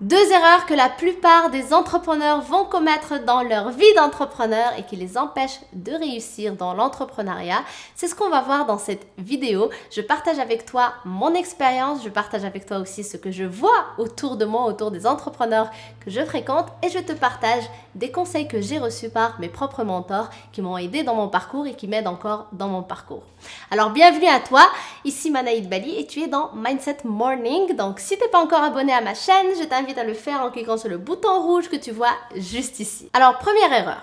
2 erreurs que la plupart des entrepreneurs vont commettre dans leur vie d'entrepreneur et qui les empêchent de réussir dans l'entrepreneuriat. C'est ce qu'on va voir dans cette vidéo. Je partage avec toi mon expérience, je partage avec toi aussi ce que je vois autour de moi, autour des entrepreneurs que je fréquente et je te partage des conseils que j'ai reçus par mes propres mentors qui m'ont aidé dans mon parcours et qui m'aident encore dans mon parcours. Alors bienvenue à toi, ici Manaïd Bali et tu es dans Mindset Morning. Donc si tu n'es pas encore abonné à ma chaîne, je t'invite à le faire en cliquant sur le bouton rouge que tu vois juste ici. Alors première erreur,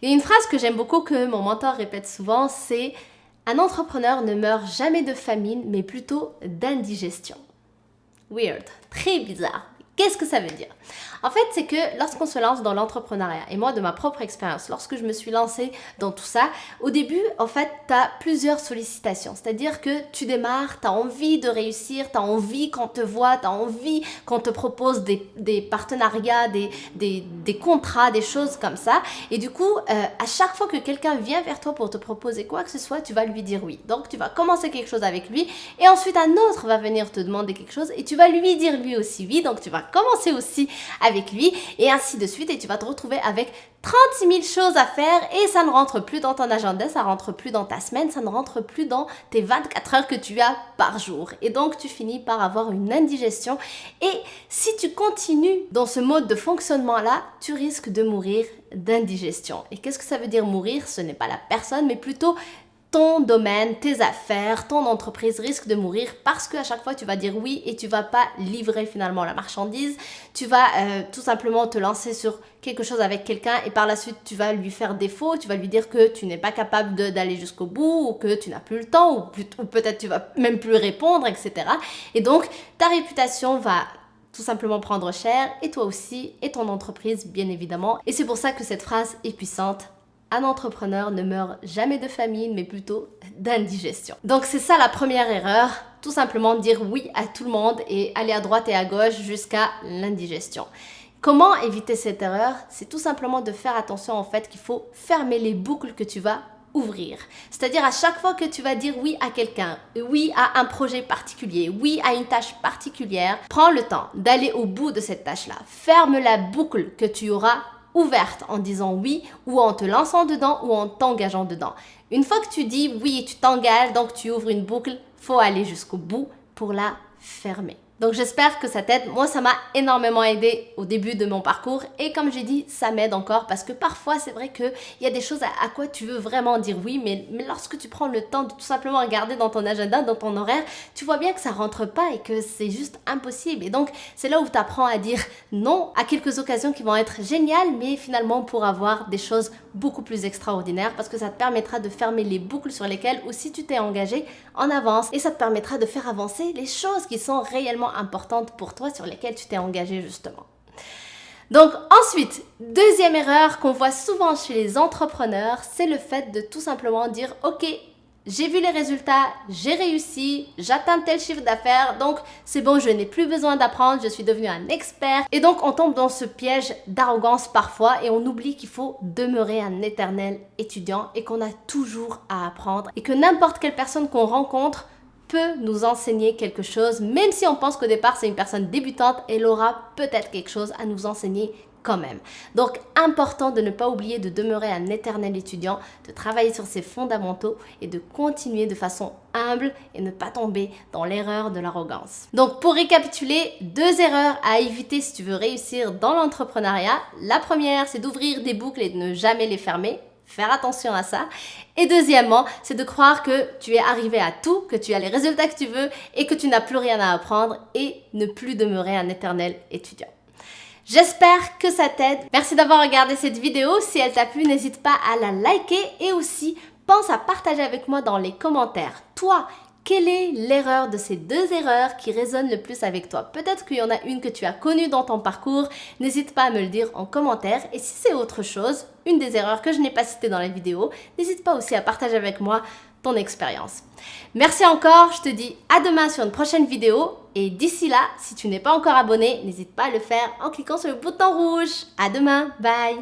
il y a une phrase que j'aime beaucoup que mon mentor répète souvent, c'est « Un entrepreneur ne meurt jamais de famine, mais plutôt d'indigestion ». Weird, très bizarre. Qu'est-ce que ça veut dire? En fait, c'est que lorsqu'on se lance dans l'entrepreneuriat, et moi de ma propre expérience, lorsque je me suis lancée dans tout ça, au début, en fait, tu as plusieurs sollicitations. C'est-à-dire que tu démarres, tu as envie de réussir, tu as envie qu'on te voit, tu as envie qu'on te propose des partenariats, des contrats, des choses comme ça. Et du coup, à chaque fois que quelqu'un vient vers toi pour te proposer quoi que ce soit, tu vas lui dire oui. Donc, tu vas commencer quelque chose avec lui et ensuite un autre va venir te demander quelque chose et tu vas lui dire lui aussi oui. Donc, tu vas commencer aussi avec lui et ainsi de suite et tu vas te retrouver avec 36 000 choses à faire et ça ne rentre plus dans ton agenda, ça ne rentre plus dans ta semaine, ça ne rentre plus dans tes 24 heures que tu as par jour. Et donc, tu finis par avoir une indigestion et si tu continues dans ce mode de fonctionnement-là, tu risques de mourir d'indigestion. Et qu'est-ce que ça veut dire mourir? Ce n'est pas la personne, mais plutôt ton domaine, tes affaires, ton entreprise risque de mourir parce qu'à chaque fois tu vas dire oui et tu vas pas livrer finalement la marchandise. Tu vas tout simplement te lancer sur quelque chose avec quelqu'un et par la suite tu vas lui faire défaut, tu vas lui dire que tu n'es pas capable d'aller jusqu'au bout ou que tu n'as plus le temps ou peut-être tu vas même plus répondre, etc. Et donc ta réputation va tout simplement prendre cher et toi aussi et ton entreprise bien évidemment. Et c'est pour ça que cette phrase est puissante. Un entrepreneur ne meurt jamais de famine, mais plutôt d'indigestion. Donc c'est ça la première erreur, tout simplement dire oui à tout le monde et aller à droite et à gauche jusqu'à l'indigestion. Comment éviter cette erreur? C'est tout simplement de faire attention en fait qu'il faut fermer les boucles que tu vas ouvrir. C'est-à-dire à chaque fois que tu vas dire oui à quelqu'un, oui à un projet particulier, oui à une tâche particulière, prends le temps d'aller au bout de cette tâche-là. Ferme la boucle que tu auras ouverte en disant oui ou en te lançant dedans ou en t'engageant dedans. Une fois que tu dis oui et tu t'engages, donc tu ouvres une boucle, faut aller jusqu'au bout pour la fermer. Donc j'espère que ça t'aide. Moi, ça m'a énormément aidé au début de mon parcours et comme j'ai dit, ça m'aide encore parce que parfois, c'est vrai qu'il y a des choses à quoi tu veux vraiment dire oui, mais lorsque tu prends le temps de tout simplement regarder dans ton agenda, dans ton horaire, tu vois bien que ça rentre pas et que c'est juste impossible. Et donc, c'est là où tu apprends à dire non à quelques occasions qui vont être géniales, mais finalement pour avoir des choses beaucoup plus extraordinaires parce que ça te permettra de fermer les boucles sur lesquelles aussi tu t'es engagé en avance et ça te permettra de faire avancer les choses qui sont réellement importantes pour toi sur lesquelles tu t'es engagé justement. Donc ensuite, deuxième erreur qu'on voit souvent chez les entrepreneurs, c'est le fait de tout simplement dire « Ok, j'ai vu les résultats, j'ai réussi, j'atteins tel chiffre d'affaires, donc c'est bon, je n'ai plus besoin d'apprendre, je suis devenu un expert. » Et donc on tombe dans ce piège d'arrogance parfois et on oublie qu'il faut demeurer un éternel étudiant et qu'on a toujours à apprendre et que n'importe quelle personne qu'on rencontre peut nous enseigner quelque chose, même si on pense qu'au départ c'est une personne débutante, elle aura peut-être quelque chose à nous enseigner quand même. Donc, important de ne pas oublier de demeurer un éternel étudiant, de travailler sur ses fondamentaux et de continuer de façon humble et ne pas tomber dans l'erreur de l'arrogance. Donc, pour récapituler, 2 erreurs à éviter si tu veux réussir dans l'entrepreneuriat. La première, c'est d'ouvrir des boucles et de ne jamais les fermer. Faire attention à ça. Et deuxièmement, c'est de croire que tu es arrivé à tout, que tu as les résultats que tu veux et que tu n'as plus rien à apprendre et ne plus demeurer un éternel étudiant. J'espère que ça t'aide. Merci d'avoir regardé cette vidéo. Si elle t'a plu, n'hésite pas à la liker et aussi pense à partager avec moi dans les commentaires. Toi, quelle est l'erreur de ces 2 erreurs qui résonnent le plus avec toi? Peut-être qu'il y en a une que tu as connue dans ton parcours. N'hésite pas à me le dire en commentaire. Et si c'est autre chose, une des erreurs que je n'ai pas citées dans la vidéo, n'hésite pas aussi à partager avec moi ton expérience. Merci encore, je te dis à demain sur une prochaine vidéo. Et d'ici là, si tu n'es pas encore abonné, n'hésite pas à le faire en cliquant sur le bouton rouge. À demain, bye!